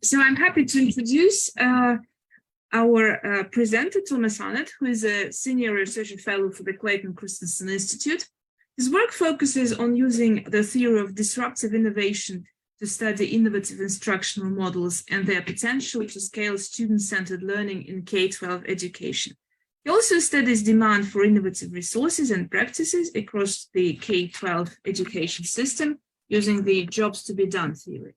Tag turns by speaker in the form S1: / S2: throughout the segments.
S1: So I'm happy to introduce our presenter, Thomas Arnett, who is a senior research fellow for the Clayton Christensen Institute. His work focuses on using the theory of disruptive innovation to study innovative instructional models and their potential to scale student-centered learning in K-12 education. He also studies demand for innovative resources and practices across the K-12 education system using the jobs to be done theory.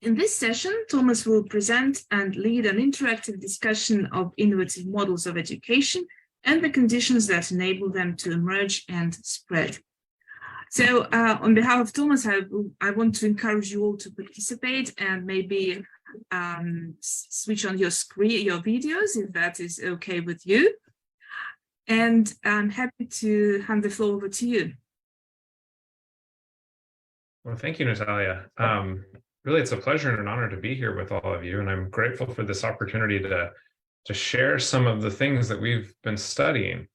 S1: In this session, Thomas will present and lead an interactive discussion of innovative models of education and the conditions that enable them to emerge and spread. So on behalf of Thomas, I want to encourage you all to participate and maybe switch on your screen, your videos, if that is okay with you. And I'm happy to hand the floor over to you.
S2: Well, thank you, Natalia. Really, it's a pleasure and an honor to be here with all of you, and I'm grateful for this opportunity to share some of the things that we've been studying.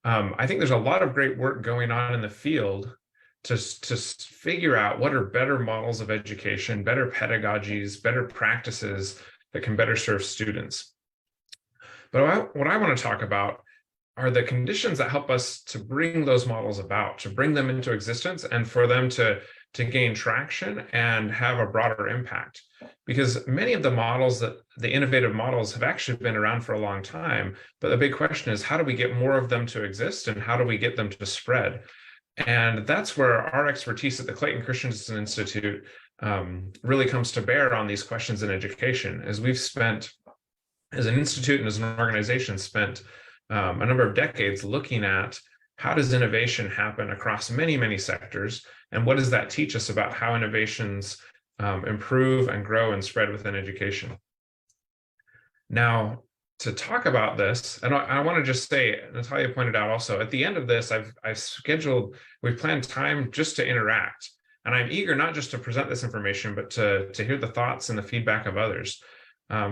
S2: I think there's a lot of great work going on in the field to figure out what are better models of education, better pedagogies, better practices that can better serve students. But what I want to talk about are the conditions that help us to bring those models about, to bring them into existence, and for them to gain traction and have a broader impact. Because many of the models, the innovative models, have actually been around for a long time, but the big question is, how do we get more of them to exist, and how do we get them to spread? And that's where our expertise at the Clayton Christensen Institute really comes to bear on these questions in education, as we've spent, as an institute and as an organization, spent a number of decades looking at how does innovation happen across many, many sectors, and what does that teach us about how innovations improve and grow and spread within education? Now, to talk about this, and I want to just say, Natalia pointed out also, at the end of this, we've planned time just to interact. And I'm eager not just to present this information, but to hear the thoughts and the feedback of others.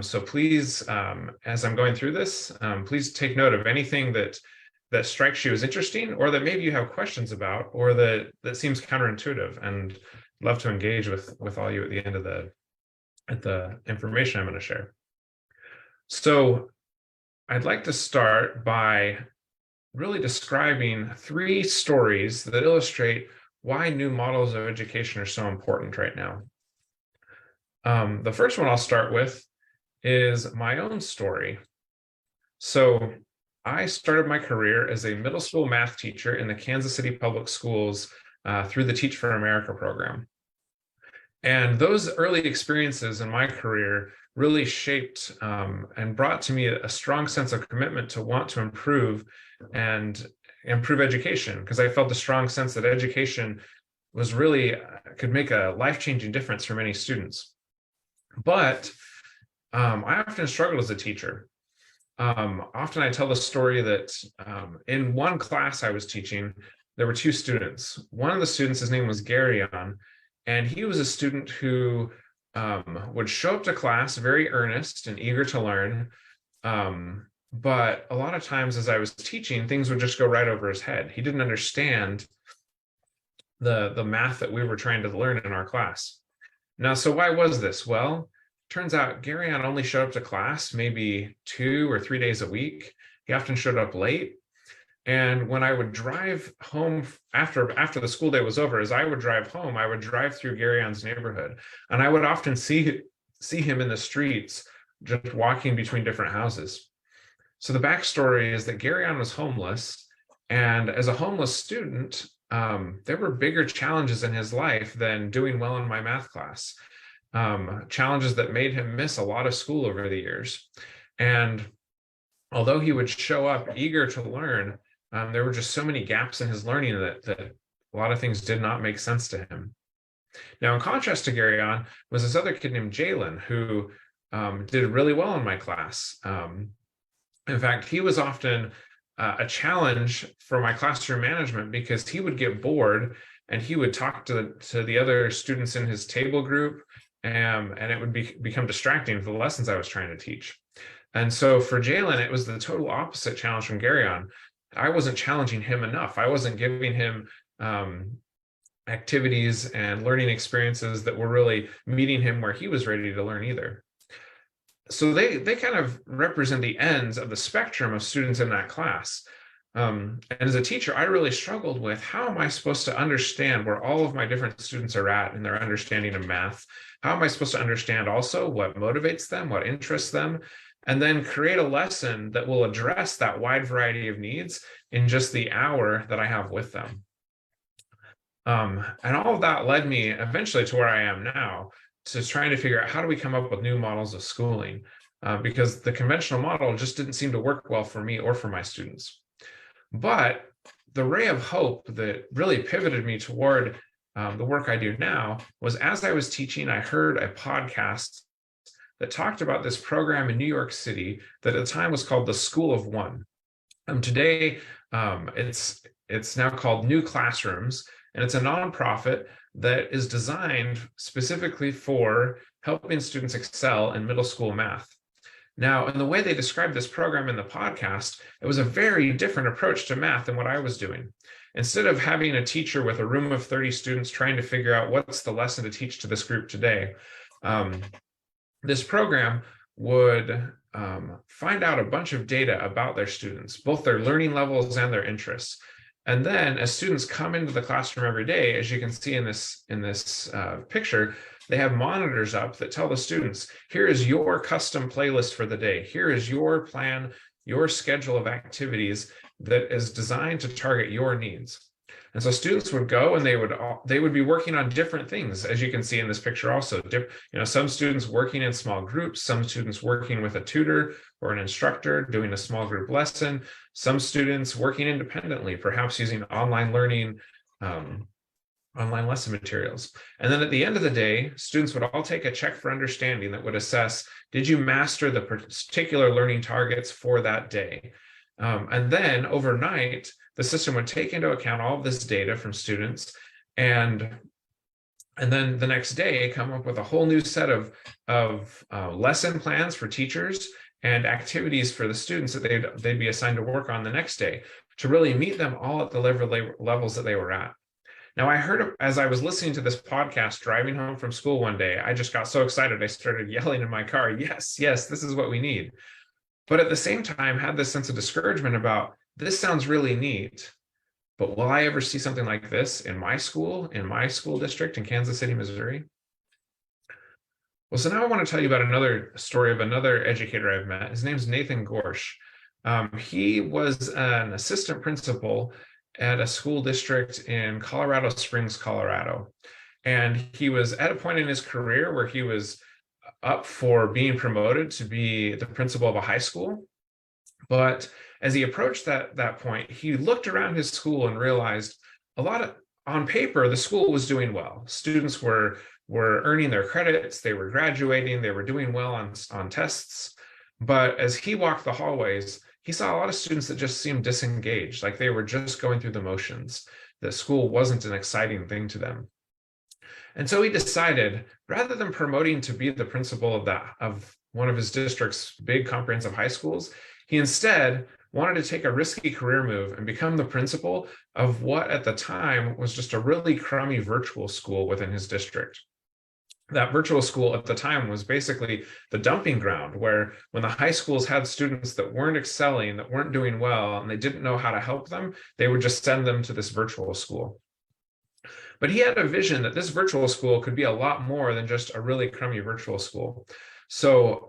S2: So please, as I'm going through this, please take note of anything that strikes you as interesting, or that maybe you have questions about, or that seems counterintuitive, and love to engage with all you at the end of the information I'm going to share. So I'd like to start by really describing 3 stories that illustrate why new models of education are so important right now. The first one I'll start with is my own story. So I started my career as a middle school math teacher in the Kansas City Public Schools through the Teach for America program. And those early experiences in my career really shaped and brought to me a strong sense of commitment to want to improve education, because I felt a strong sense that education was really could make a life-changing difference for many students. But I often struggled as a teacher. Often I tell the story that in one class I was teaching, there were 2 students. One of the students, his name was Gary, and he was a student who would show up to class very earnest and eager to learn. But a lot of times as I was teaching, things would just go right over his head. He didn't understand the math that we were trying to learn in our class. Now, so why was this? Well, turns out Gary only showed up to class maybe 2 or 3 days a week. He often showed up late. And when I would drive home after the school day was over, as I would drive home, I would drive through Garion's neighborhood. And I would often see him in the streets, just walking between different houses. So the backstory is that Garion was homeless. And as a homeless student, there were bigger challenges in his life than doing well in my math class. Challenges that made him miss a lot of school over the years. And although he would show up eager to learn, there were just so many gaps in his learning that a lot of things did not make sense to him. Now, in contrast to Garion was this other kid named Jalen, who did really well in my class. In fact, he was often a challenge for my classroom management, because he would get bored and he would talk to the other students in his table group, and it would become distracting for the lessons I was trying to teach. And so for Jalen, it was the total opposite challenge from Garion. I wasn't challenging him enough. I wasn't giving him activities and learning experiences that were really meeting him where he was ready to learn either. So they kind of represent the ends of the spectrum of students in that class. And as a teacher, I really struggled with how am I supposed to understand where all of my different students are at in their understanding of math? How am I supposed to understand also what motivates them, what interests them, and then create a lesson that will address that wide variety of needs in just the hour that I have with them? And all of that led me eventually to where I am now, to trying to figure out how do we come up with new models of schooling, because the conventional model just didn't seem to work well for me or for my students. But the ray of hope that really pivoted me toward the work I do now was, as I was teaching, I heard a podcast that talked about this program in New York City that at the time was called the School of One. Today, it's now called New Classrooms, and it's a nonprofit that is designed specifically for helping students excel in middle school math. Now, in the way they described this program in the podcast, it was a very different approach to math than what I was doing. Instead of having a teacher with a room of 30 students trying to figure out what's the lesson to teach to this group today, this program would find out a bunch of data about their students, both their learning levels and their interests. And then as students come into the classroom every day, as you can see in this picture, they have monitors up that tell the students, here is your custom playlist for the day. Here is your plan, your schedule of activities that is designed to target your needs. And so students would go and they would be working on different things, as you can see in this picture also. Some students working in small groups, some students working with a tutor or an instructor doing a small group lesson, some students working independently, perhaps using online learning, online lesson materials. And then at the end of the day, students would all take a check for understanding that would assess, did you master the particular learning targets for that day? And then overnight, the system would take into account all of this data from students, and then the next day come up with a whole new set of lesson plans for teachers and activities for the students that they'd be assigned to work on the next day to really meet them all at the levels that they were at. Now, I heard, as I was listening to this podcast driving home from school one day, I just got so excited, I started yelling in my car, yes, this is what we need. But at the same time, had this sense of discouragement about, this sounds really neat, but will I ever see something like this in my school district in Kansas City, Missouri? Well, so now I want to tell you about another story of another educator I've met. His name's Nathan Gorsch. He was an assistant principal at a school district in Colorado Springs, Colorado. And he was at a point in his career where he was up for being promoted to be the principal of a high school. But as he approached that point, he looked around his school and realized on paper, the school was doing well. Students were earning their credits, they were graduating, they were doing well on tests. But as he walked the hallways, he saw a lot of students that just seemed disengaged, like they were just going through the motions. The school wasn't an exciting thing to them. And so he decided, rather than promoting to be the principal of one of his district's big comprehensive high schools, he instead wanted to take a risky career move and become the principal of what at the time was just a really crummy virtual school within his district. That virtual school at the time was basically the dumping ground, where when the high schools had students that weren't excelling, that weren't doing well, and they didn't know how to help them, they would just send them to this virtual school. But he had a vision that this virtual school could be a lot more than just a really crummy virtual school. So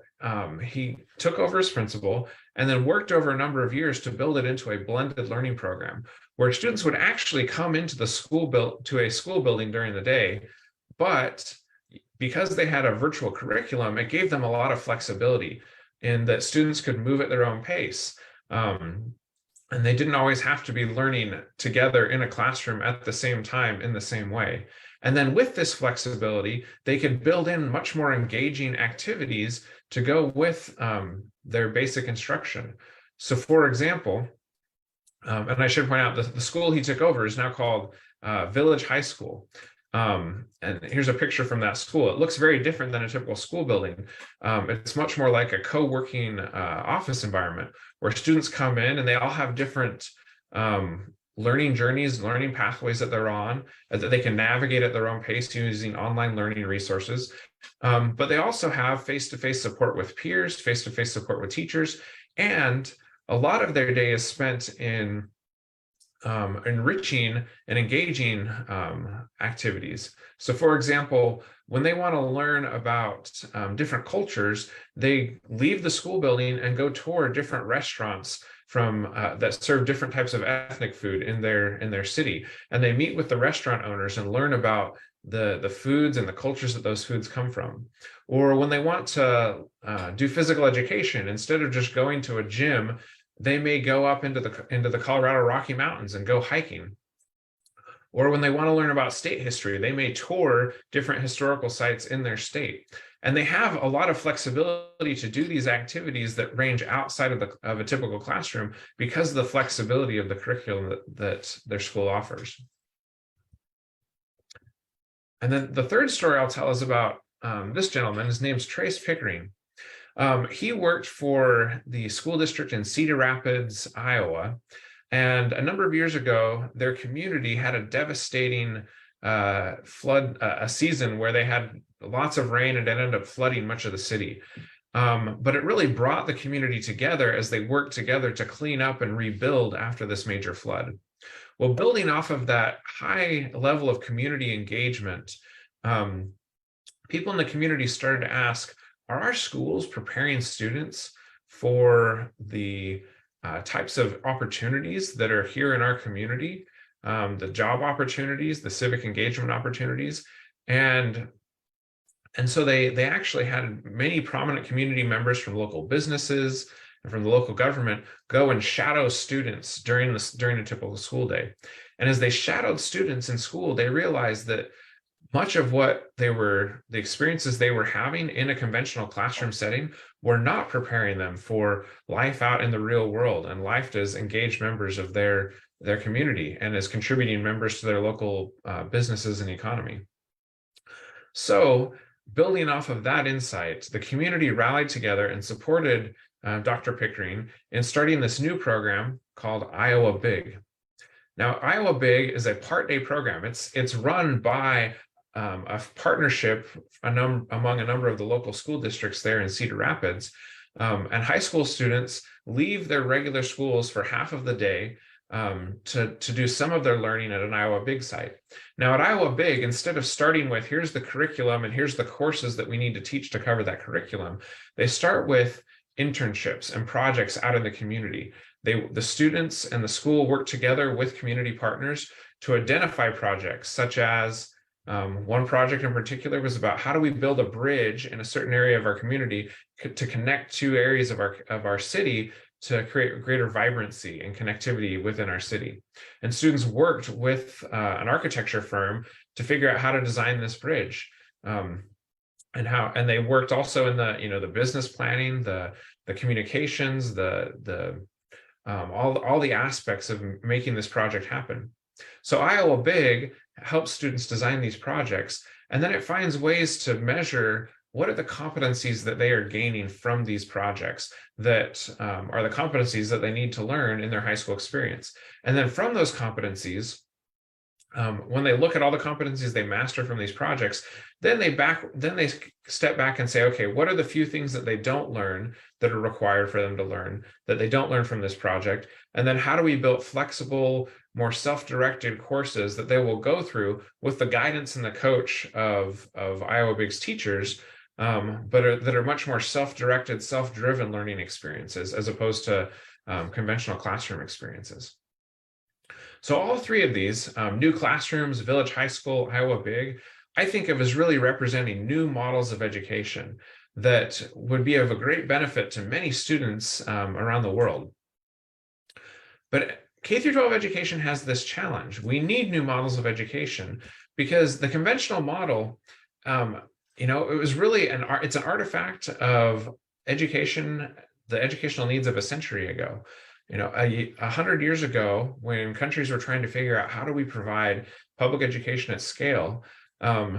S2: he took over as principal and then worked over a number of years to build it into a blended learning program where students would actually come into the school building during the day, but because they had a virtual curriculum, it gave them a lot of flexibility in that students could move at their own pace. And they didn't always have to be learning together in a classroom at the same time in the same way. And then with this flexibility, they could build in much more engaging activities to go with their basic instruction. So for example, and I should point out the school he took over is now called Village High School. And here's a picture from that school. It looks very different than a typical school building. It's much more like a co-working office environment where students come in and they all have different learning journeys, learning pathways that they're on, that they can navigate at their own pace using online learning resources. But they also have face-to-face support with peers, face-to-face support with teachers, and a lot of their day is spent in enriching and engaging activities. So for example, when they want to learn about different cultures, they leave the school building and go tour different restaurants from that serve different types of ethnic food in their city. And they meet with the restaurant owners and learn about the foods and the cultures that those foods come from. Or when they want to do physical education, instead of just going to a gym, they may go up into the Colorado Rocky Mountains and go hiking. Or when they want to learn about state history, they may tour different historical sites in their state. And they have a lot of flexibility to do these activities that range outside of a typical classroom because of the flexibility of the curriculum that their school offers. And then the third story I'll tell is about this gentleman. His name's Trace Pickering. He worked for the school district in Cedar Rapids, Iowa, and a number of years ago, their community had a devastating flood, a season where they had lots of rain and it ended up flooding much of the city. But it really brought the community together as they worked together to clean up and rebuild after this major flood. Well, building off of that high level of community engagement, people in the community started to ask, are our schools preparing students for the types of opportunities that are here in our community, the job opportunities, the civic engagement opportunities? And so they actually had many prominent community members from local businesses and from the local government go and shadow students during a typical school day. And as they shadowed students in school, they realized that much of what the experiences they were having in a conventional classroom setting were not preparing them for life out in the real world and life as engaged members of their community and as contributing members to their local businesses and economy. So building off of that insight, the community rallied together and supported Dr. Pickering in starting this new program called Iowa Big. Now, Iowa Big is a part-day program. It's run by a partnership among a number of the local school districts there in Cedar Rapids. And high school students leave their regular schools for half of the day to do some of their learning at an Iowa Big site. Now at Iowa Big, instead of starting with here's the curriculum and here's the courses that we need to teach to cover that curriculum, they start with internships and projects out in the community. The students and the school work together with community partners to identify projects, such as one project in particular was about how do we build a bridge in a certain area of our community to connect two areas of our city to create greater vibrancy and connectivity within our city. And students worked with an architecture firm to figure out how to design this bridge. And they worked also in the business planning, the communications, all the aspects of making this project happen. So Iowa Big helps students design these projects, and then it finds ways to measure what are the competencies that they are gaining from these projects that are the competencies that they need to learn in their high school experience. And then from those competencies, when they look at all the competencies they master from these projects, then they step back and say, okay, what are the few things that they don't learn that are required for them to learn, that they don't learn from this project? And then how do we build flexible, more self-directed courses that they will go through with the guidance and the coach of Iowa Big's teachers, that are much more self-directed, self-driven learning experiences as opposed to conventional classroom experiences. So all three of these, new classrooms, Village High School, Iowa Big, I think of as really representing new models of education that would be of a great benefit to many students around the world. But K-12 education has this challenge. We need new models of education because the conventional model, it was really it's an artifact of education, the educational needs of a century ago. 100 years ago, when countries were trying to figure out how do we provide public education at scale,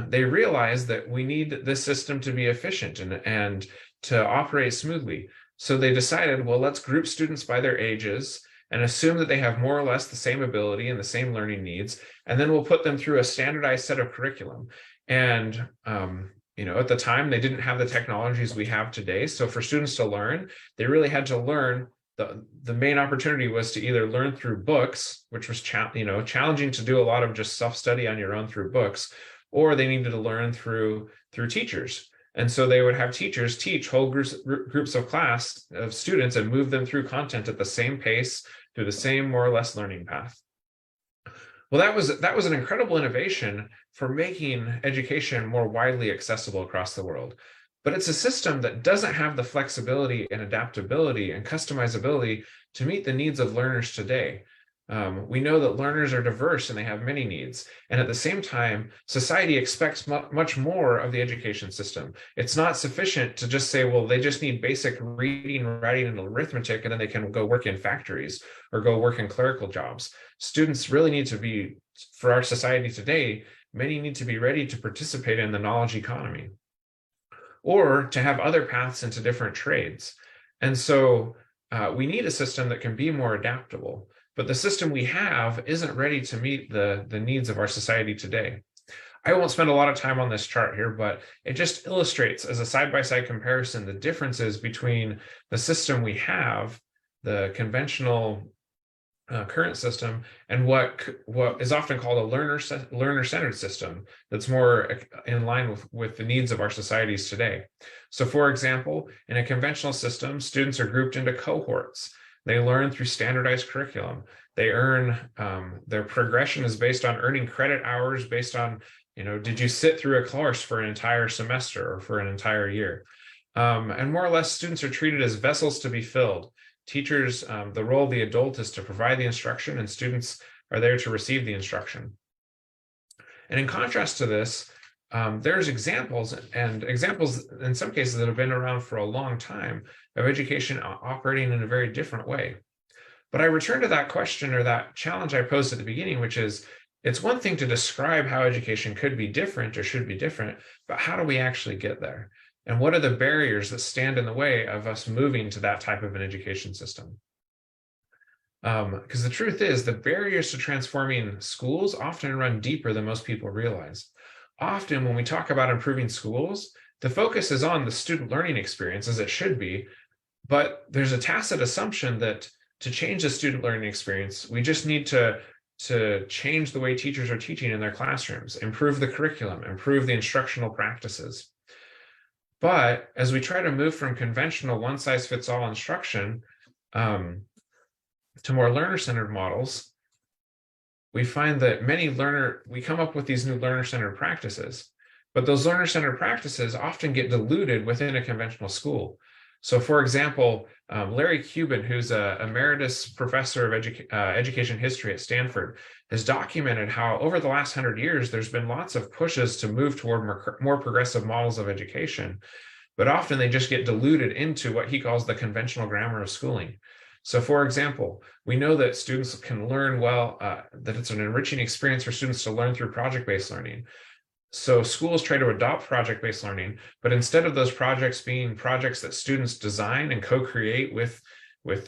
S2: they realized that we need this system to be efficient and to operate smoothly. So they decided, well, let's group students by their ages and assume that they have more or less the same ability and the same learning needs, and then we'll put them through a standardized set of curriculum. And at the time, they didn't have the technologies we have today. So for students to learn, they really had to learn. The main opportunity was to either learn through books, which was challenging to do a lot of just self-study on your own through books, or they needed to learn through teachers. And so they would have teachers teach whole groups of students and move them through content at the same pace through the same more or less learning path. Well, that was an incredible innovation for making education more widely accessible across the world. But it's a system that doesn't have the flexibility and adaptability and customizability to meet the needs of learners today. We know that learners are diverse and they have many needs. And at the same time, society expects much more of the education system. It's not sufficient to just say, well, they just need basic reading, writing, and arithmetic, and then they can go work in factories or go work in clerical jobs. Students really need to be, for our society today, many need to be ready to participate in the knowledge economy or to have other paths into different trades. And so we need a system that can be more adaptable. But the system we have isn't ready to meet the needs of our society today. I won't spend a lot of time on this chart here, but it just illustrates as a side-by-side comparison the differences between the system we have, the conventional current system, and what is often called a learner-centered system that's more in line with the needs of our societies today. So for example, in a conventional system, students are grouped into cohorts. They learn through standardized curriculum. They earn, their progression is based on earning credit hours based on, did you sit through a course for an entire semester or for an entire year? And more or less, students are treated as vessels to be filled. Teachers, the role of the adult is to provide the instruction, and students are there to receive the instruction. And in contrast to this, there's examples in some cases that have been around for a long time of education operating in a very different way. But I return to that question or that challenge I posed at the beginning, which is, it's one thing to describe how education could be different or should be different, but how do we actually get there? And what are the barriers that stand in the way of us moving to that type of an education system? Because the truth is, the barriers to transforming schools often run deeper than most people realize. Often when we talk about improving schools, the focus is on the student learning experience, as it should be, but there's a tacit assumption that to change the student learning experience, we just need to change the way teachers are teaching in their classrooms, improve the curriculum, improve the instructional practices. But as we try to move from conventional one-size-fits-all instruction to more learner-centered models, we find that we come up with these new learner-centered practices, but those learner-centered practices often get diluted within a conventional school. So for example, Larry Cuban, who's an emeritus professor of education history at Stanford, has documented how over the last 100 years, there's been lots of pushes to move toward more progressive models of education, but often they just get diluted into what he calls the conventional grammar of schooling. So for example, we know that students can learn well, that it's an enriching experience for students to learn through project-based learning. So schools try to adopt project-based learning, but instead of those projects being projects that students design and co-create with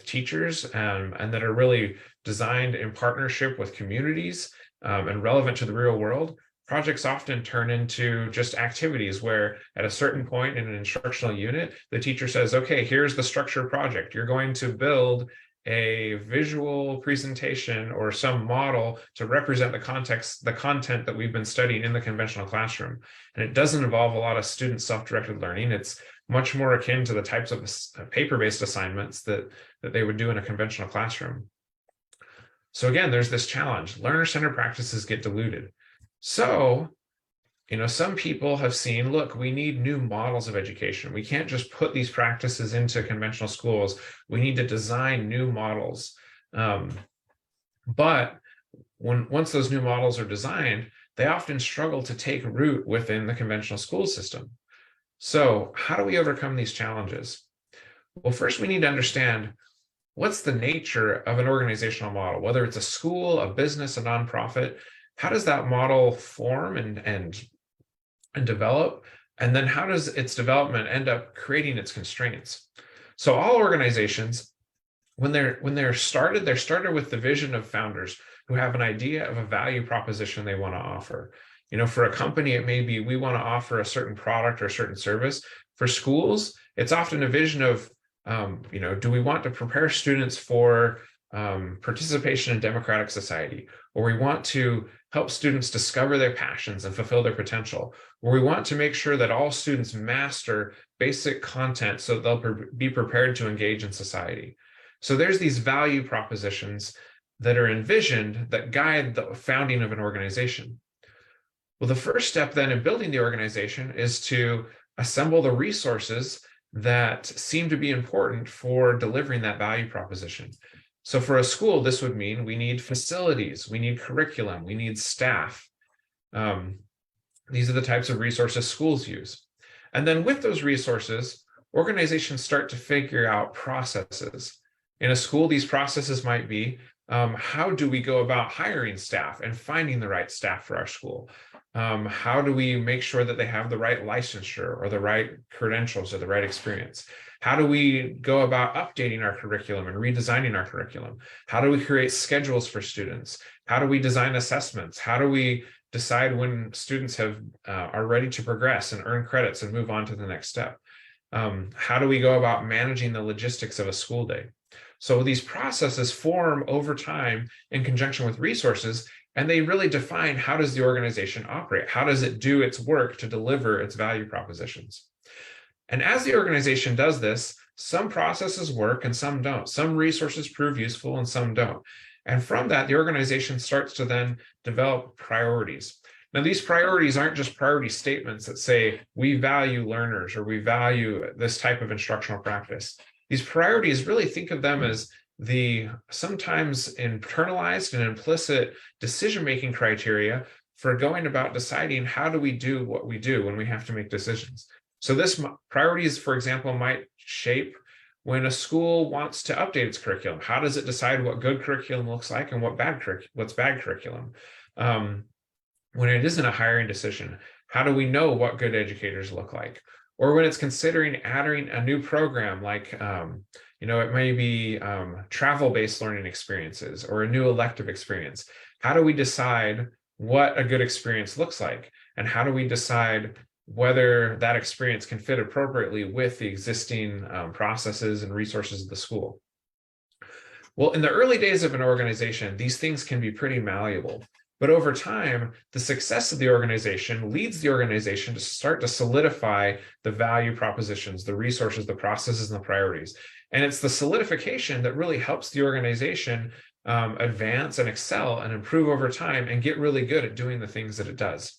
S2: teachers and that are really designed in partnership with communities and relevant to the real world, projects often turn into just activities where at a certain point in an instructional unit, the teacher says, okay, here's the structured project. You're going to build a visual presentation or some model to represent the content that we've been studying in the conventional classroom. And it doesn't involve a lot of student self-directed learning. It's much more akin to the types of paper-based assignments that they would do in a conventional classroom. So again, there's this challenge. Learner-centered practices get diluted. So, some people have seen, look, we need new models of education. We can't just put these practices into conventional schools. We need to design new models. But once those new models are designed, they often struggle to take root within the conventional school system. So how do we overcome these challenges? Well, first we need to understand what's the nature of an organizational model, whether it's a school, a business, a nonprofit. How does that model form and develop? And then how does its development end up creating its constraints? So all organizations they're started with the vision of founders who have an idea of a value proposition they want to offer. For a company, it may be we want to offer a certain product or a certain service. For schools, it's often a vision of, do we want to prepare students for participation in democratic society, or we want to help students discover their passions and fulfill their potential, or we want to make sure that all students master basic content so that they'll be prepared to engage in society. So there's these value propositions that are envisioned that guide the founding of an organization. Well, the first step then in building the organization is to assemble the resources that seem to be important for delivering that value proposition. So for a school, this would mean we need facilities, we need curriculum, we need staff. These are the types of resources schools use. And then with those resources, organizations start to figure out processes. In a school, these processes might be, how do we go about hiring staff and finding the right staff for our school? How do we make sure that they have the right licensure or the right credentials or the right experience? How do we go about updating our curriculum and redesigning our curriculum? How do we create schedules for students? How do we design assessments? How do we decide when students are ready to progress and earn credits and move on to the next step? How do we go about managing the logistics of a school day? So these processes form over time in conjunction with resources, and they really define how does the organization operate? How does it do its work to deliver its value propositions? And as the organization does this, some processes work and some don't. Some resources prove useful and some don't. And from that, the organization starts to then develop priorities. Now, these priorities aren't just priority statements that say, we value learners or we value this type of instructional practice. These priorities, really think of them as the sometimes internalized and implicit decision-making criteria for going about deciding how do we do what we do when we have to make decisions. So this priorities, for example, might shape when a school wants to update its curriculum. How does it decide what good curriculum looks like and what's bad curriculum? When it isn't a hiring decision, how do we know what good educators look like? Or when it's considering adding a new program, like it may be travel-based learning experiences or a new elective experience. How do we decide what a good experience looks like? And how do we decide whether that experience can fit appropriately with the existing processes and resources of the school? Well, in the early days of an organization, these things can be pretty malleable. But over time, the success of the organization leads the organization to start to solidify the value propositions, the resources, the processes, and the priorities. And it's the solidification that really helps the organization advance and excel and improve over time and get really good at doing the things that it does.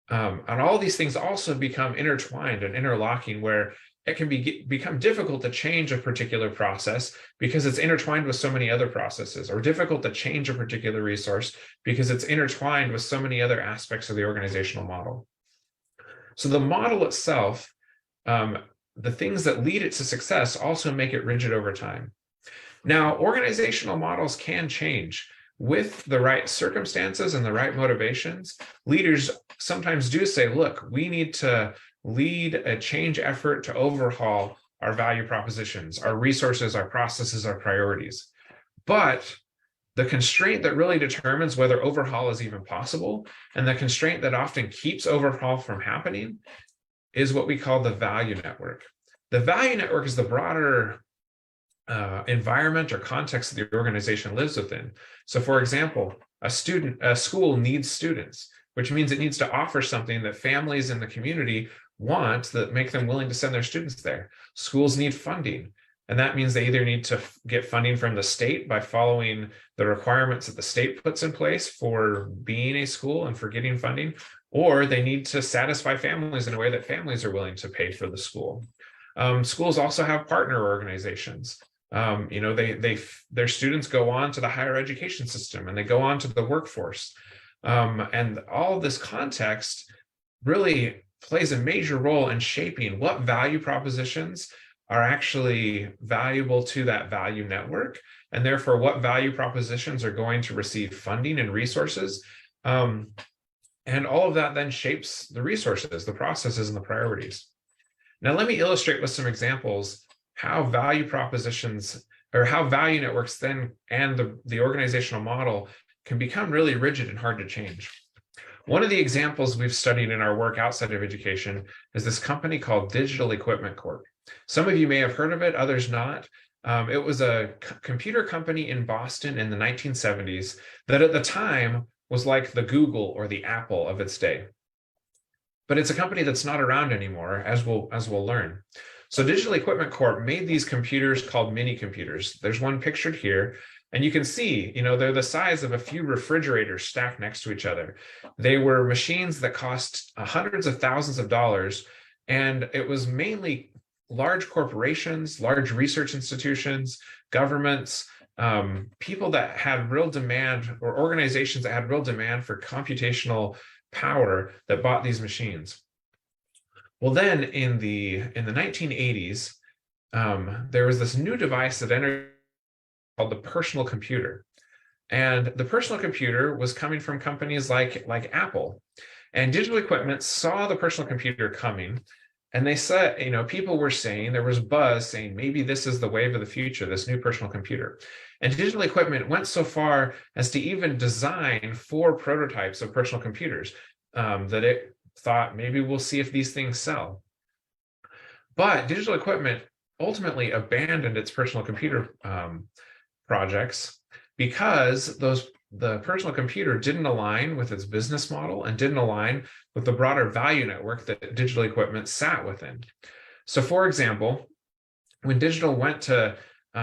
S2: And all these things also become intertwined and interlocking, where it can become difficult to change a particular process because it's intertwined with so many other processes, or difficult to change a particular resource because it's intertwined with so many other aspects of the organizational model. So the model itself, the things that lead it to success also make it rigid over time. Now, organizational models can change. With the right circumstances and the right motivations, leaders sometimes do say, look, we need to lead a change effort to overhaul our value propositions, our resources, our processes, our priorities. But the constraint that really determines whether overhaul is even possible, and the constraint that often keeps overhaul from happening, is what we call the value network. The value network is the broader environment or context that the organization lives within. So for example, a school needs students, which means it needs to offer something that families in the community want that make them willing to send their students there. Schools need funding, and that means they either need to get funding from the state by following the requirements that the state puts in place for being a school and for getting funding, or they need to satisfy families in a way that families are willing to pay for the school. Schools also have partner organizations. Their students go on to the higher education system and they go on to the workforce. And all of this context really plays a major role in shaping what value propositions are actually valuable to that value network, and therefore what value propositions are going to receive funding and resources. And all of that then shapes the resources, the processes, and the priorities. Now, let me illustrate with some examples how value propositions or how value networks then and the organizational model can become really rigid and hard to change. One of the examples we've studied in our work outside of education is this company called Digital Equipment Corp. Some of you may have heard of it, others not. It was a computer company in Boston in the 1970s that at the time was like the Google or the Apple of its day. But it's a company that's not around anymore, as we'll learn. So Digital Equipment Corp made these computers called mini computers. There's one pictured here, and you can see, they're the size of a few refrigerators stacked next to each other. They were machines that cost hundreds of thousands of dollars, and it was mainly large corporations, large research institutions, governments, people that had real demand, or organizations that had real demand for computational power that bought these machines. Well, then in the 1980s, there was this new device that entered called the personal computer. And the personal computer was coming from companies like Apple. And Digital Equipment saw the personal computer coming, and they said, people were saying, there was buzz saying, maybe this is the wave of the future, this new personal computer. And Digital Equipment went so far as to even design 4 prototypes of personal computers that it thought maybe we'll see if these things sell. But Digital Equipment ultimately abandoned its personal computer projects because the personal computer didn't align with its business model and didn't align with the broader value network that Digital Equipment sat within. So for example, when Digital went to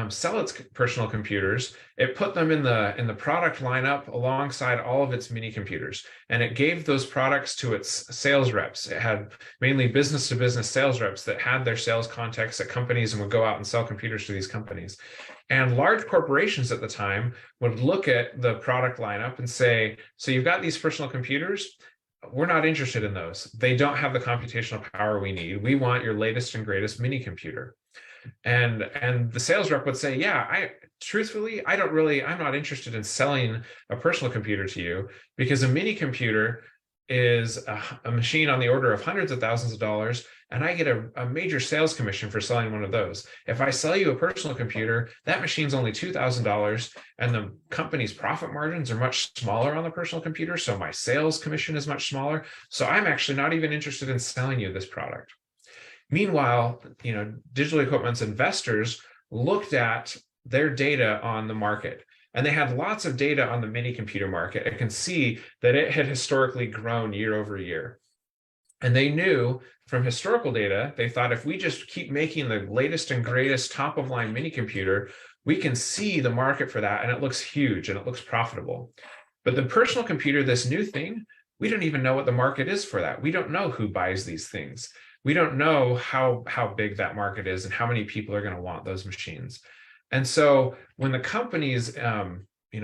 S2: sell its personal computers, it put them in the product lineup alongside all of its mini computers, and it gave those products to its sales reps. It had mainly business-to-business sales reps that had their sales contacts at companies and would go out and sell computers to these companies. And large corporations at the time would look at the product lineup and say, so you've got these personal computers, we're not interested in those. They don't have the computational power we need. We want your latest and greatest mini computer. And the sales rep would say, yeah, I'm not interested in selling a personal computer to you, because a mini computer is a machine on the order of hundreds of thousands of dollars, and I get a major sales commission for selling one of those. If I sell you a personal computer, that machine's only $2,000, and the company's profit margins are much smaller on the personal computer, so my sales commission is much smaller. So I'm actually not even interested in selling you this product. Meanwhile, Digital Equipment's investors looked at their data on the market, and they had lots of data on the mini computer market and can see that it had historically grown year over year. And they knew from historical data, they thought if we just keep making the latest and greatest top of line mini computer, we can see the market for that, and it looks huge and it looks profitable. But the personal computer, this new thing, we don't even know what the market is for that. We don't know who buys these things. We don't know how big that market is and how many people are going to want those machines. And so when the company's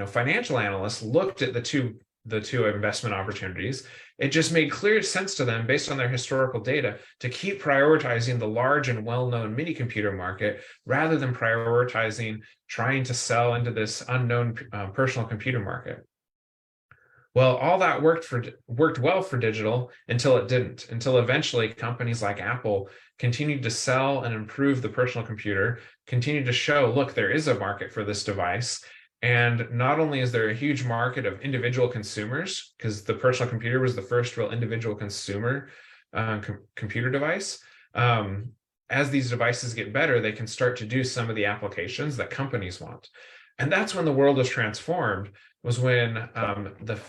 S2: financial analysts looked at the two investment opportunities, it just made clear sense to them based on their historical data to keep prioritizing the large and well-known mini computer market rather than prioritizing trying to sell into this unknown personal computer market. Well, all that worked well for Digital until it didn't, until eventually companies like Apple continued to sell and improve the personal computer, continued to show, look, there is a market for this device. And not only is there a huge market of individual consumers, because the personal computer was the first real individual consumer computer device, as these devices get better, they can start to do some of the applications that companies want. And that's when the world was transformed, was when the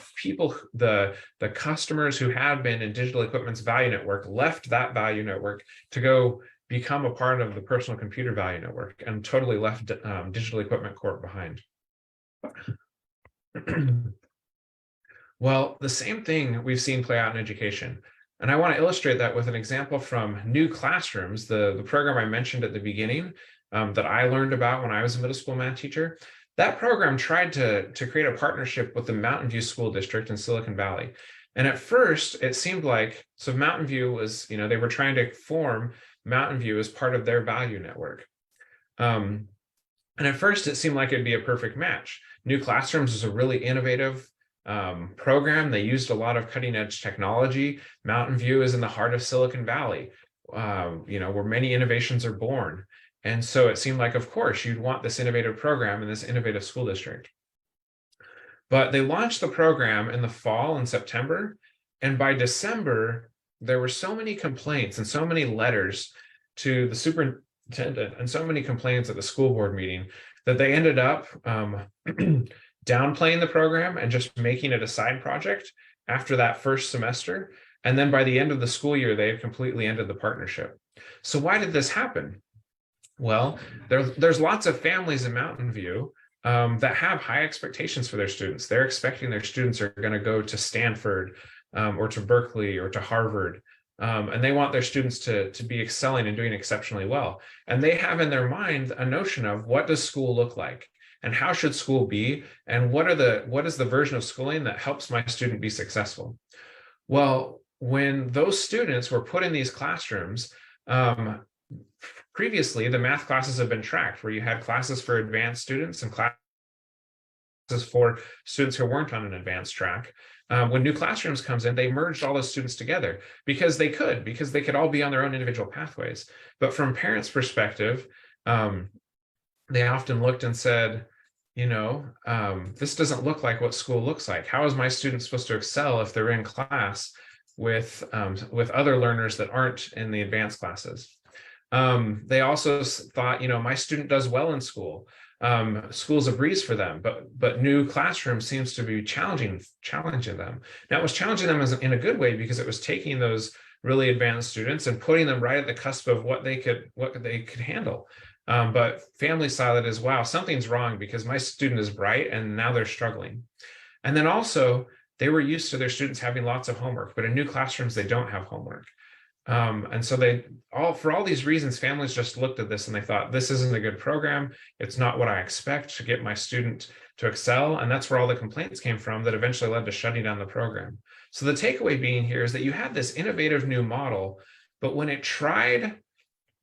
S2: customers who had been in Digital Equipment's value network left that value network to go become a part of the personal computer value network and totally left Digital Equipment Corp behind. Well, the same thing we've seen play out in education. And I want to illustrate that with an example from New Classrooms, the program I mentioned at the beginning that I learned about when I was a middle school math teacher. That program tried to create a partnership with the Mountain View School District in Silicon Valley. And at first, it seemed like, so Mountain View was, they were trying to form Mountain View as part of their value network. And at first, it seemed like it'd be a perfect match. New Classrooms is a really innovative program. They used a lot of cutting edge technology. Mountain View is in the heart of Silicon Valley, where many innovations are born. And so it seemed like, of course, you'd want this innovative program in this innovative school district. But they launched the program in the fall in September. And by December, there were so many complaints and so many letters to the superintendent and so many complaints at the school board meeting that they ended up downplaying the program and just making it a side project after that first semester. And then by the end of the school year, they had completely ended the partnership. So why did this happen? Well, there's lots of families in Mountain View that have high expectations for their students. They're expecting their students are going to go to Stanford or to Berkeley or to Harvard. And they want their students to be excelling and doing exceptionally well. And they have in their mind a notion of what does school look like and how should school be and what is the version of schooling that helps my student be successful. Well, when those students were put in these classrooms, previously the math classes have been tracked where you had classes for advanced students and classes for students who weren't on an advanced track. When new classrooms comes in, they merged all those students together because they could all be on their own individual pathways. But from parents' perspective, they often looked and said, this doesn't look like what school looks like. How is my student supposed to excel if they're in class with other learners that aren't in the advanced classes? They also thought, my student does well in school. School's a breeze for them, but new classroom seems to be challenging them. Now, it was challenging them in a good way because it was taking those really advanced students and putting them right at the cusp of what they could handle. But families saw that as, wow, something's wrong because my student is bright and now they're struggling. And then also they were used to their students having lots of homework, but in new classrooms, they don't have homework. And so for all these reasons, families just looked at this and they thought, this isn't a good program. It's not what I expect to get my student to excel. And that's where all the complaints came from that eventually led to shutting down the program. So the takeaway being here is that you had this innovative new model, but when it tried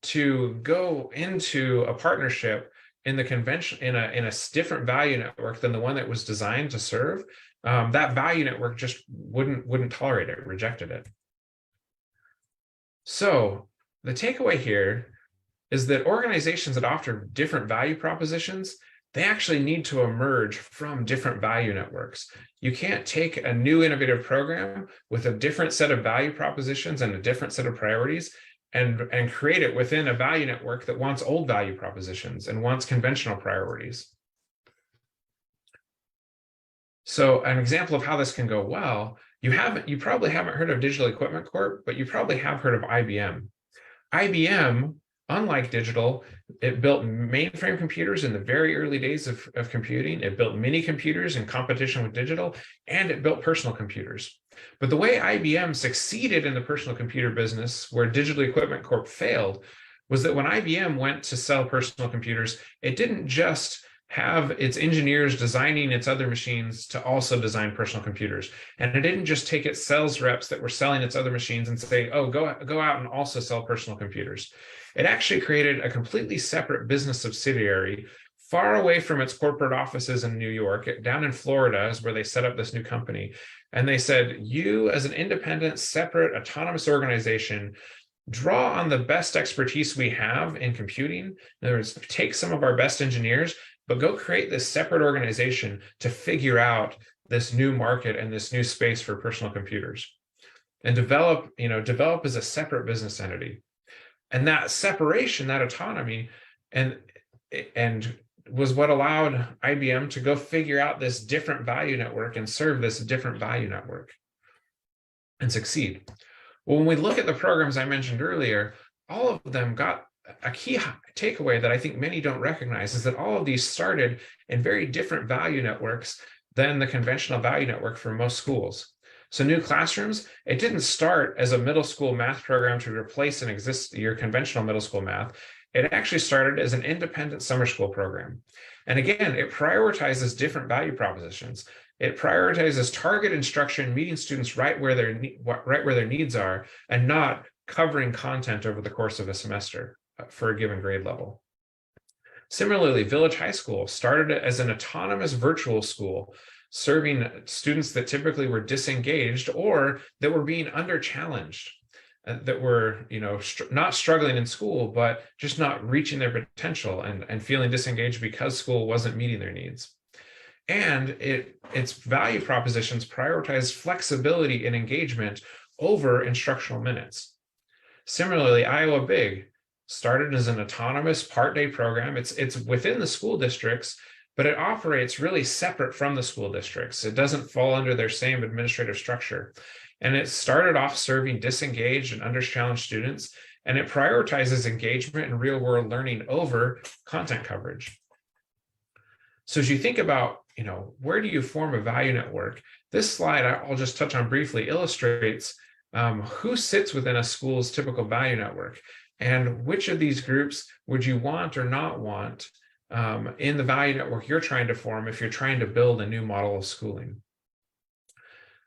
S2: to go into a partnership in the convention, in a different value network than the one that was designed to serve, that value network just wouldn't tolerate it, rejected it. So the takeaway here is that organizations that offer different value propositions, they actually need to emerge from different value networks. You can't take a new innovative program with a different set of value propositions and a different set of priorities and create it within a value network that wants old value propositions and wants conventional priorities. So an example of how this can go well, you probably haven't heard of Digital Equipment Corp, but you probably have heard of IBM. IBM, unlike Digital, it built mainframe computers in the very early days of computing. It built mini computers in competition with Digital, and it built personal computers. But the way IBM succeeded in the personal computer business, where Digital Equipment Corp failed, was that when IBM went to sell personal computers, it didn't just have its engineers designing its other machines to also design personal computers. And it didn't just take its sales reps that were selling its other machines and say, oh, go out and also sell personal computers. It actually created a completely separate business subsidiary far away from its corporate offices in New York. Down in Florida is where they set up this new company. And they said, you as an independent, separate, autonomous organization, draw on the best expertise we have in computing. In other words, take some of our best engineers, but go create this separate organization to figure out this new market and this new space for personal computers and develop as a separate business entity. And that separation, that autonomy, and was what allowed IBM to go figure out this different value network and serve this different value network and succeed. Well, when we look at the programs I mentioned earlier, all of them got a key takeaway that I think many don't recognize is that all of these started in very different value networks than the conventional value network for most schools. So new classrooms, it didn't start as a middle school math program to replace your conventional middle school math. It actually started as an independent summer school program. And again, it prioritizes different value propositions. It prioritizes target instruction, meeting students right where their needs are, and not covering content over the course of a semester for a given grade level. Similarly, Village High School started as an autonomous virtual school, serving students that typically were disengaged or that were being under-challenged. that were, not struggling in school, but just not reaching their potential and feeling disengaged because school wasn't meeting their needs. And its value propositions prioritize flexibility and engagement over instructional minutes. Similarly, Iowa Big started as an autonomous part-day program. It's within the school districts, but it operates really separate from the school districts. It doesn't fall under their same administrative structure. And it started off serving disengaged and underchallenged students, and it prioritizes engagement and real-world learning over content coverage. So as you think about, where do you form a value network? This slide, I'll just touch on briefly, illustrates who sits within a school's typical value network, and which of these groups would you want or not want in the value network you're trying to form if you're trying to build a new model of schooling.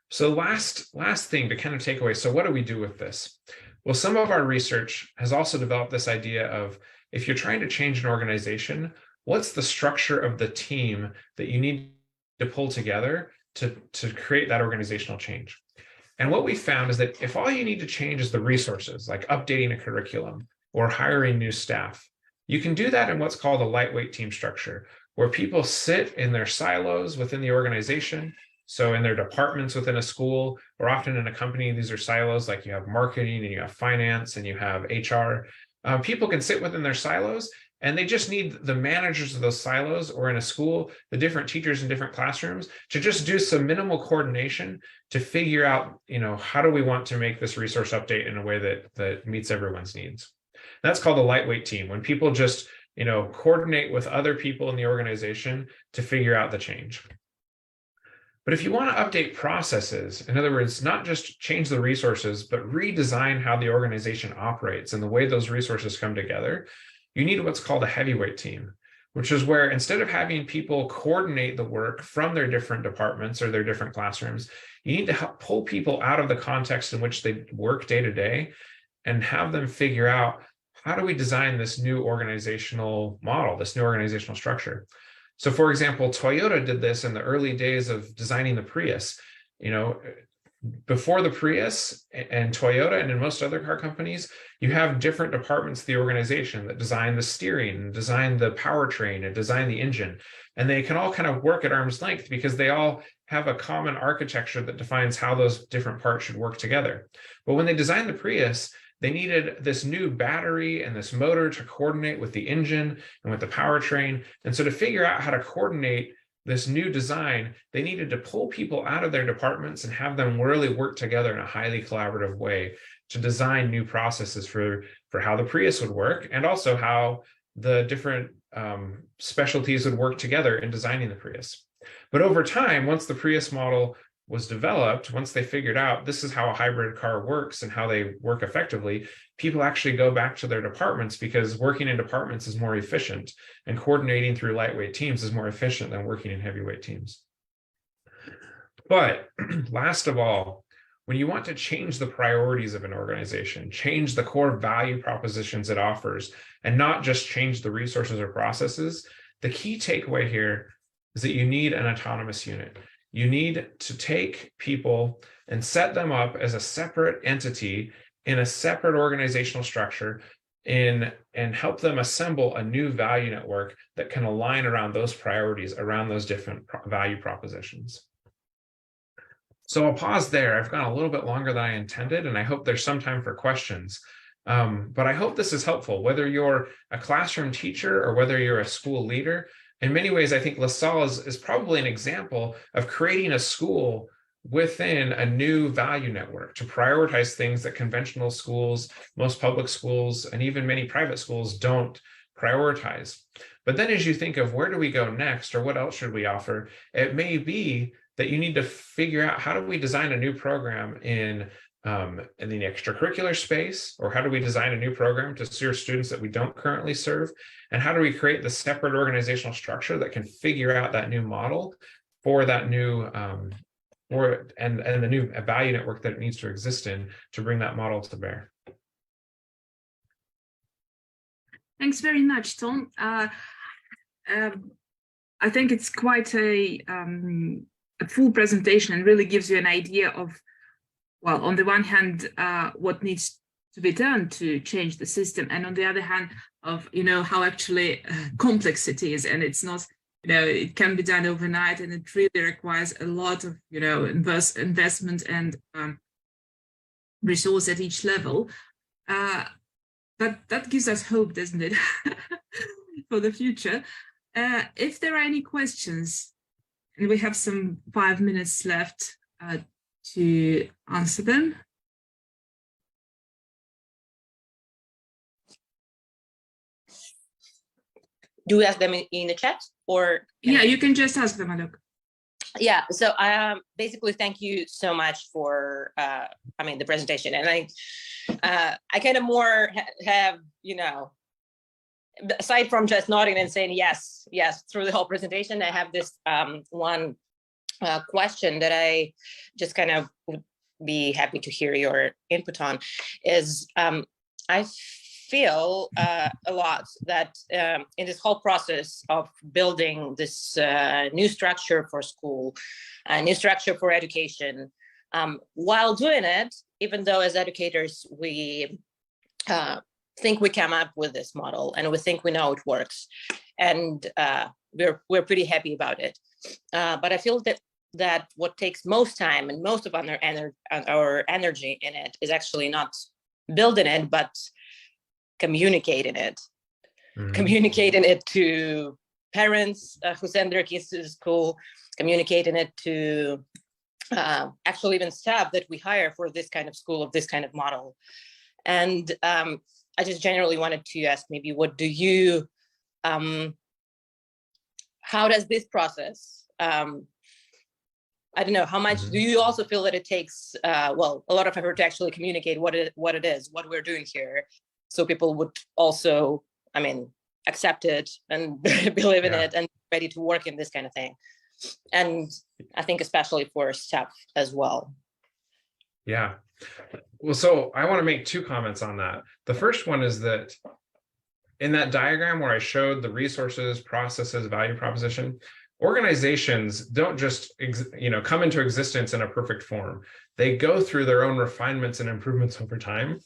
S2: So last thing to kind of take away, so what do we do with this? Well, some of our research has also developed this idea of, if you're trying to change an organization, what's the structure of the team that you need to pull together to create that organizational change? And what we found is that if all you need to change is the resources, like updating a curriculum or hiring new staff, you can do that in what's called a lightweight team structure, where people sit in their silos within the organization. So in their departments within a school, or often in a company, these are silos, like you have marketing and you have finance and you have HR. People can sit within their silos, and they just need the managers of those silos, or in a school, the different teachers in different classrooms, to just do some minimal coordination to figure out, how do we want to make this resource update in a way that meets everyone's needs. That's called a lightweight team, when people just, coordinate with other people in the organization to figure out the change. But if you want to update processes, in other words, not just change the resources, but redesign how the organization operates and the way those resources come together, you need what's called a heavyweight team, which is where, instead of having people coordinate the work from their different departments or their different classrooms, you need to help pull people out of the context in which they work day to day and have them figure out, how do we design this new organizational model, this new organizational structure? So for example, Toyota did this in the early days of designing the Prius. Before the Prius and Toyota, and in most other car companies, you have different departments of the organization that design the steering, design the powertrain, and design the engine. And they can all kind of work at arm's length because they all have a common architecture that defines how those different parts should work together. But when they designed the Prius, they needed this new battery and this motor to coordinate with the engine and with the powertrain. And so to figure out how to coordinate this new design, they needed to pull people out of their departments and have them really work together in a highly collaborative way to design new processes for how the Prius would work, and also how the different specialties would work together in designing the Prius. But over time, once the Prius model was developed, once they figured out this is how a hybrid car works and how they work effectively, people actually go back to their departments, because working in departments is more efficient, and coordinating through lightweight teams is more efficient than working in heavyweight teams. But last of all, when you want to change the priorities of an organization, change the core value propositions it offers, and not just change the resources or processes, the key takeaway here is that you need an autonomous unit. You need to take people and set them up as a separate entity in a separate organizational structure and help them assemble a new value network that can align around those priorities, around those different value propositions. So I'll pause there. I've gone a little bit longer than I intended, and I hope there's some time for questions. But I hope this is helpful, whether you're a classroom teacher or whether you're a school leader. In many ways, I think LaSalle is probably an example of creating a school within a new value network to prioritize things that conventional schools, most public schools, and even many private schools don't prioritize. But then as you think of where do we go next, or what else should we offer, it may be that you need to figure out, how do we design a new program in the extracurricular space, or how do we design a new program to serve students that we don't currently serve? And how do we create the separate organizational structure that can figure out that new model for that new and the new value network that it needs to exist in to bring that model to bear?
S1: Thanks very much, Tom. I think it's quite a full presentation, and really gives you an idea of, well, on the one hand, what needs to be done to change the system, and on the other hand of how actually complex it is, and it's not it can be done overnight, and it really requires a lot of investment and resource at each level. But that gives us hope, doesn't it, for the future? If there are any questions, and we have some 5 minutes left to answer them.
S3: Do we ask them in the chat, or?
S1: Yeah, you can just ask them, Alok.
S3: Yeah, so basically, thank you so much for the presentation, and I kind of more have aside from just nodding and saying yes through the whole presentation, I have this one question that I just kind of would be happy to hear your input on. Is I feel a lot that in this whole process of building this new structure for school, a new structure for education, while doing it, even though as educators we think we come up with this model and we think we know it works, and we're pretty happy about it, but I feel that what takes most time and most of our energy in it is actually not building it, but communicating it, communicating it to parents who send their kids to the school, communicating it to actually even staff that we hire for this kind of school, of this kind of model. And I just generally wanted to ask, maybe what do you, how does this process, I don't know, how much do you also feel that it takes, a lot of effort to actually communicate what it is, what we're doing here, so people would also, accept it and believe in it and ready to work in this kind of thing. And I think especially for staff as well.
S2: Yeah. Well, so I want to make two comments on that. The first one is that in that diagram where I showed the resources, processes, value proposition, organizations don't just come into existence in a perfect form. They go through their own refinements and improvements over time.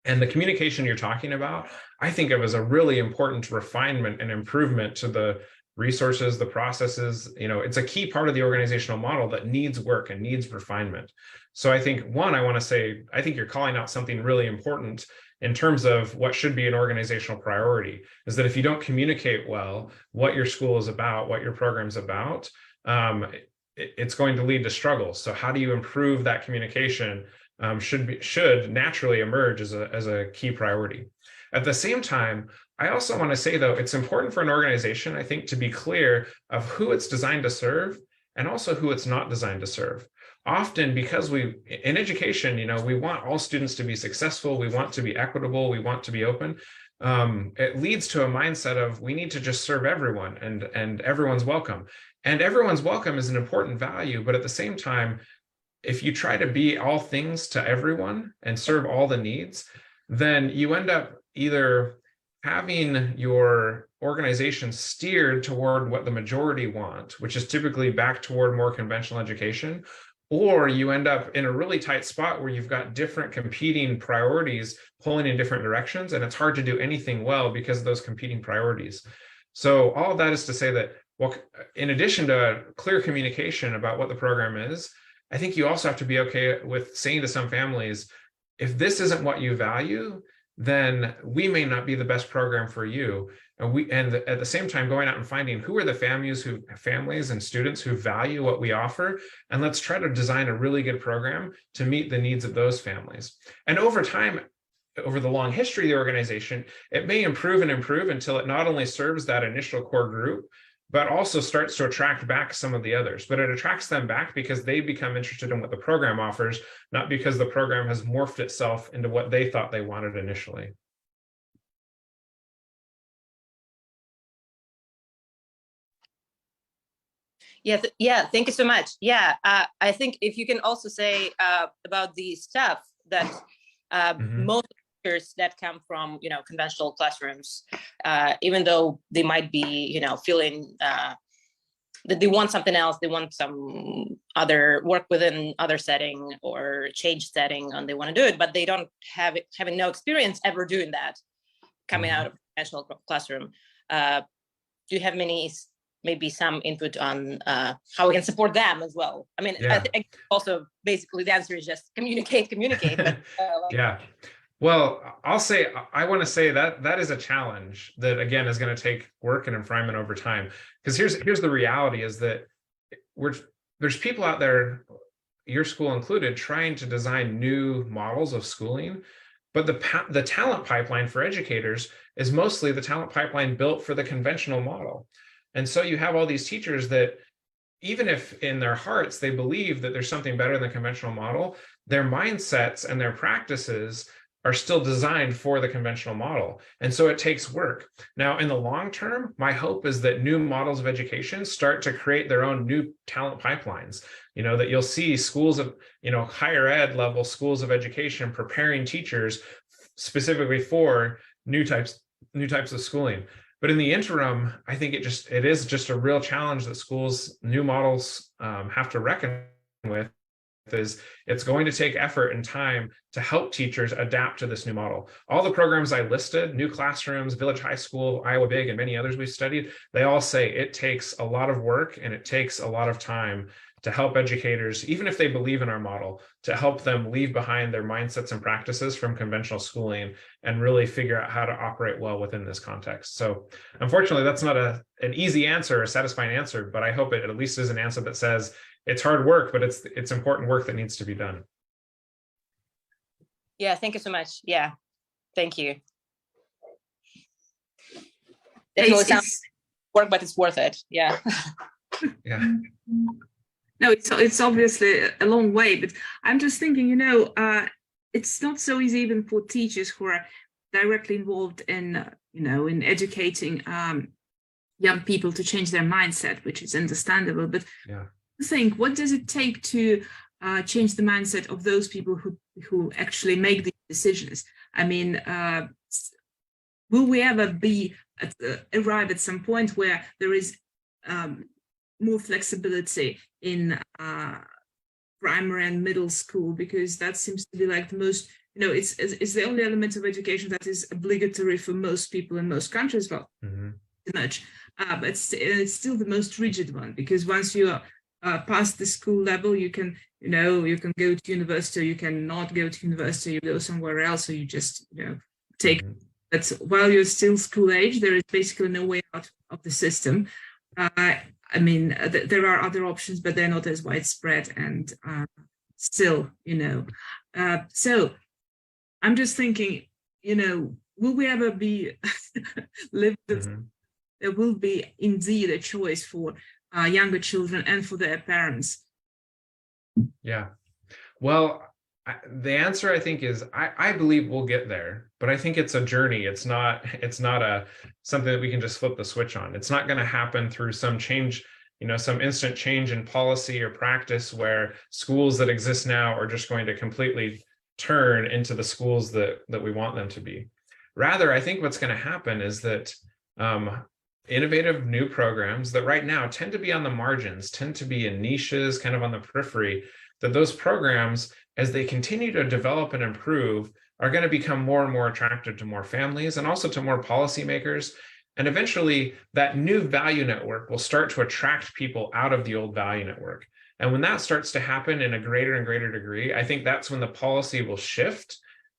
S2: And the communication you're talking about, I think of as a really important refinement and improvement to the resources, the processes. It's a key part of the organizational model that needs work and needs refinement. So I think, one, I want to say, I think you're calling out something really important in terms of what should be an organizational priority, is that if you don't communicate well what your school is about, what your program's about, it's going to lead to struggles. So how do you improve that communication? Should naturally emerge as a key priority. At the same time, I also want to say, though, it's important for an organization, I think, to be clear of who it's designed to serve and also who it's not designed to serve. Often, because in education, we want all students to be successful, we want to be equitable, we want to be open. It leads to a mindset of we need to just serve everyone and everyone's welcome. And everyone's welcome is an important value, but at the same time, if you try to be all things to everyone and serve all the needs, then you end up either having your organization steered toward what the majority want, which is typically back toward more conventional education, or you end up in a really tight spot where you've got different competing priorities pulling in different directions, and it's hard to do anything well because of those competing priorities. So all of that is to say that, well, in addition to clear communication about what the program is, I think you also have to be okay with saying to some families, if this isn't what you value, then we may not be the best program for you. And at the same time, going out and finding who are the families and students who value what we offer, and let's try to design a really good program to meet the needs of those families. And over time, over the long history of the organization, it may improve and improve until it not only serves that initial core group, but also starts to attract back some of the others. But it attracts them back because they become interested in what the program offers, not because the program has morphed itself into what they thought they wanted initially.
S3: Yeah, thank you so much. Yeah, I think if you can also say about the stuff that most teachers that come from that they want something else, they want some other work within other setting or change setting, and they want to do it, but they don't have it, having no experience ever doing that, coming out of the national classroom. Do you have maybe some input on how we can support them as well? I mean, I think also basically the answer is just communicate. But,
S2: yeah. Well, I want to say that is a challenge that, again, is going to take work and refinement over time. Because here's the reality is that there's people out there, your school included, trying to design new models of schooling. But the talent pipeline for educators is mostly the talent pipeline built for the conventional model. And so you have all these teachers that, even if in their hearts they believe that there's something better than the conventional model, their mindsets and their practices are still designed for the conventional model. And so it takes work. Now, in the long term, my hope is that new models of education start to create their own new talent pipelines. That you'll see schools of, higher ed level schools of education preparing teachers specifically for new types of schooling. But in the interim, I think it is just a real challenge that schools, new models have to reckon with. Is it's going to take effort and time to help teachers adapt to this new model. All the programs I listed, New Classrooms, Village High School, Iowa Big, and many others we've studied, they all say it takes a lot of work and it takes a lot of time to help educators, even if they believe in our model, to help them leave behind their mindsets and practices from conventional schooling and really figure out how to operate well within this context. So unfortunately, that's not an easy answer, a satisfying answer, but I hope it at least is an answer that says, it's hard work, but it's important work that needs to be done.
S3: Yeah, thank you so much. Yeah, thank you. Definitely sounds work, but it's worth it. Yeah.
S2: Yeah.
S1: No, it's obviously a long way, but I'm just thinking, it's not so easy even for teachers who are directly involved in, in educating young people to change their mindset, which is understandable. But what does it take to change the mindset of those people who actually make the decisions? I mean, will we ever arrive at some point where there is more flexibility in primary and middle school? Because that seems to be like the most, it's the only element of education that is obligatory for most people in most countries. Well, much, but it's still the most rigid one, because once you are past the school level, you can go to university, or you cannot go to university, you go somewhere else, or you just, take. But while you're still school age, there is basically no way out of the system. I mean, there are other options, but they're not as widespread, and still, so I'm just thinking, will we ever be there will be indeed a choice for younger children and for their parents?
S2: Yeah. Well, the answer, I think, is I believe we'll get there, but I think it's a journey. It's not something that we can just flip the switch on. It's not going to happen through some change, some instant change in policy or practice where schools that exist now are just going to completely turn into the schools that we want them to be. Rather, I think what's going to happen is that innovative new programs that right now tend to be on the margins, tend to be in niches, kind of on the periphery, that those programs, as they continue to develop and improve, are going to become more and more attractive to more families and also to more policymakers. And eventually, that new value network will start to attract people out of the old value network. And when that starts to happen in a greater and greater degree, I think that's when the policy will shift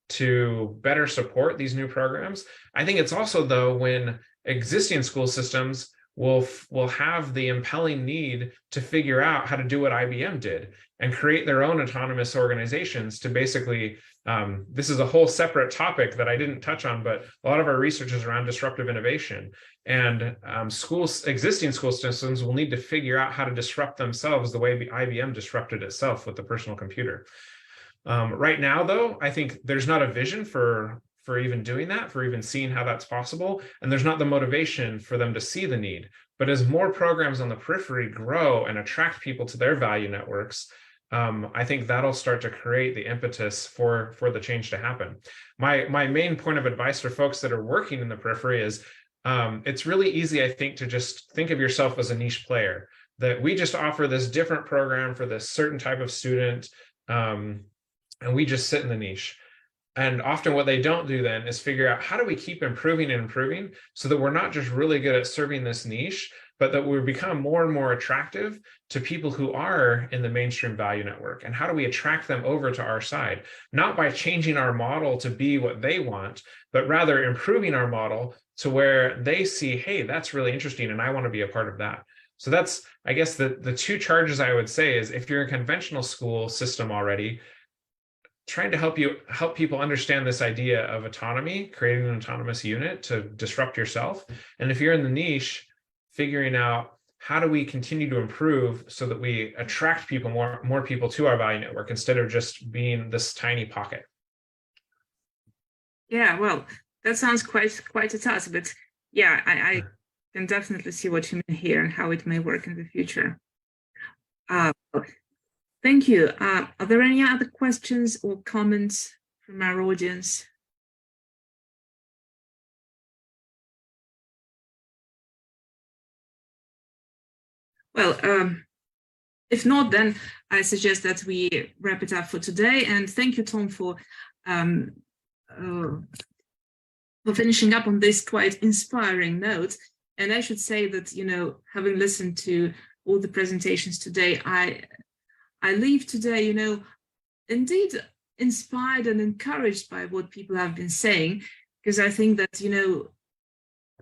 S2: to better support these new programs. I think it's also, though, when existing school systems will have the impelling need to figure out how to do what IBM did and create their own autonomous organizations to basically, this is a whole separate topic that I didn't touch on, but a lot of our research is around disruptive innovation. And existing school systems will need to figure out how to disrupt themselves the way IBM disrupted itself with the personal computer. Right now, though, I think there's not a vision for even doing that, for even seeing how that's possible. And there's not the motivation for them to see the need. But as more programs on the periphery grow and attract people to their value networks, I think that'll start to create the impetus for the change to happen. My main point of advice for folks that are working in the periphery is it's really easy, I think, to just think of yourself as a niche player. that we just offer this different program for this certain type of student, and we just sit in the niche. And often what they don't do then is figure out, how do we keep improving and improving so that we're not just really good at serving this niche, but that we become more and more attractive to people who are in the mainstream value network? And how do we attract them over to our side? Not by changing our model to be what they want, but rather improving our model to where they see, hey, that's really interesting and I want to be a part of that. So that's, I guess, the two charges I would say is, if you're in a conventional school system already, trying to help people understand this idea of autonomy, creating an autonomous unit to disrupt yourself. And if you're in the niche, figuring out, how do we continue to improve so that we attract people, more people to our value network, instead of just being this tiny pocket.
S1: Yeah, well, that sounds quite a task, but yeah, I can definitely see what you mean here and how it may work in the future. Thank you. Are there any other questions or comments from our audience? Well, if not, then I suggest that we wrap it up for today. And thank you, Tom, for finishing up on this quite inspiring note. And I should say that, you know, having listened to all the presentations today, I leave today, you know, indeed inspired and encouraged by what people have been saying, because I think that, you know,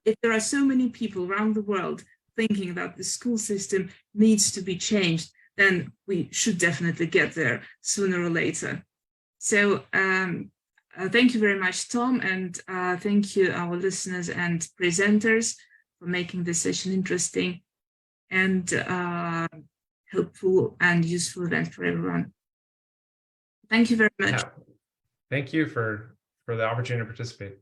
S1: if there are so many people around the world thinking that the school system needs to be changed, then we should definitely get there sooner or later. So thank you very much, Tom, and thank you, our listeners and presenters, for making this session interesting and helpful and useful event for everyone. Thank you very much.
S2: Yeah. Thank you for the opportunity to participate.